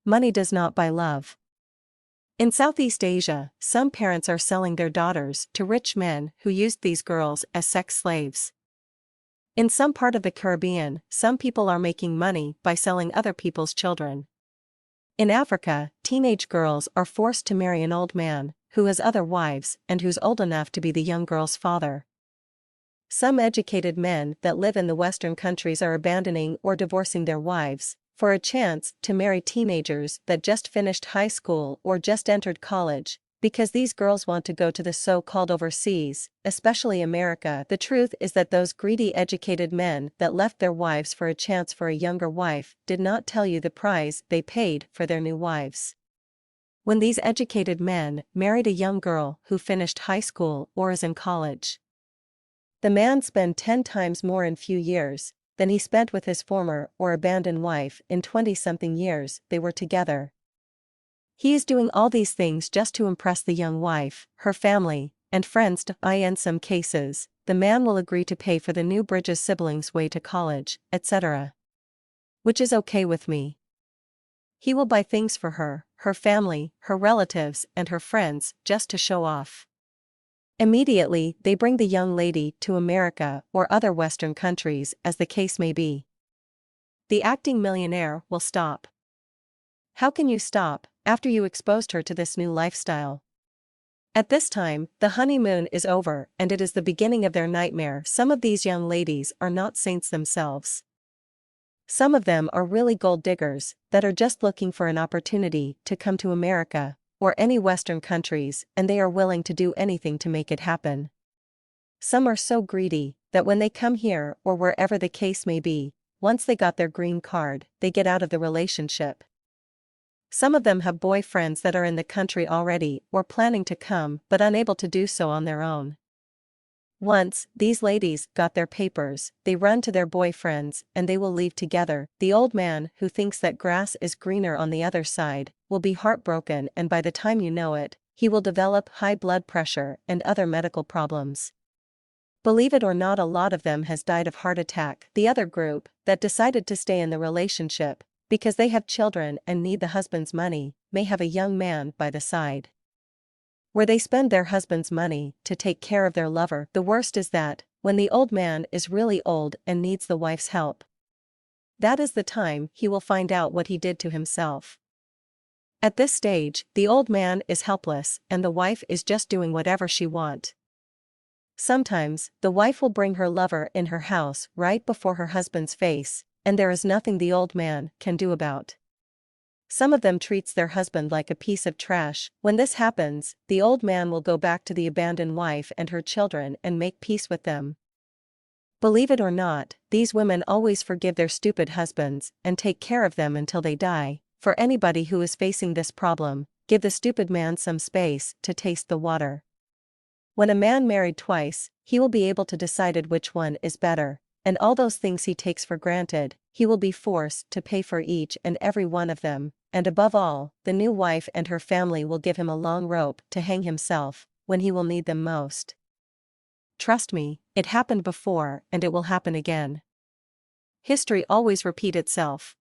Money does not buy love. In Southeast Asia, some parents are selling their daughters to rich men who used these girls as sex slaves. In some part of the Caribbean, some people are making money by selling other people's children. In Africa, teenage girls are forced to marry an old man, who has other wives and who's old enough to be the young girl's father. Some educated men that live in the Western countries are abandoning or divorcing their wives for a chance to marry teenagers that just finished high school or just entered college, because these girls want to go to the so-called overseas, especially America. The truth is that those greedy educated men that left their wives for a chance for a younger wife did not tell you the price they paid for their new wives. When these educated men married a young girl who finished high school or is in college, the man spent 10 times more in few years than he spent with his former or abandoned wife in 20-something years they were together. He is doing all these things just to impress the young wife, her family, and friends. In some cases, the man will agree to pay for the new Bridges siblings' way to college, etc. Which is okay with me. He will buy things for her, her family, her relatives, and her friends just to show off. Immediately, they bring the young lady to America or other Western countries, as the case may be. The acting millionaire will stop. How can you stop after you exposed her to this new lifestyle? At this time, the honeymoon is over and it is the beginning of their nightmare. Some of these young ladies are not saints themselves. Some of them are really gold diggers that are just looking for an opportunity to come to America or any Western countries, and they are willing to do anything to make it happen. Some are so greedy that when they come here or wherever the case may be, once they got their green card, they get out of the relationship. Some of them have boyfriends that are in the country already or planning to come but unable to do so on their own. Once these ladies got their papers, they run to their boyfriends and they will leave together. The old man who thinks that grass is greener on the other side will be heartbroken, and by the time you know it, he will develop high blood pressure and other medical problems. Believe it or not, a lot of them has died of heart attack. The other group that decided to stay in the relationship because they have children and need the husband's money may have a young man by the side, where they spend their husband's money to take care of their lover. The worst is that, when the old man is really old and needs the wife's help, that is the time he will find out what he did to himself. At this stage, the old man is helpless and the wife is just doing whatever she wants. Sometimes, the wife will bring her lover in her house right before her husband's face, and there is nothing the old man can do about. Some of them treats their husband like a piece of trash. When this happens, the old man will go back to the abandoned wife and her children and make peace with them. Believe it or not, these women always forgive their stupid husbands and take care of them until they die. For anybody who is facing this problem, give the stupid man some space to taste the water. When a man married twice, he will be able to decide which one is better, and all those things he takes for granted, he will be forced to pay for each and every one of them. And above all, the new wife and her family will give him a long rope to hang himself when he will need them most. Trust me, it happened before and it will happen again. History always repeats itself.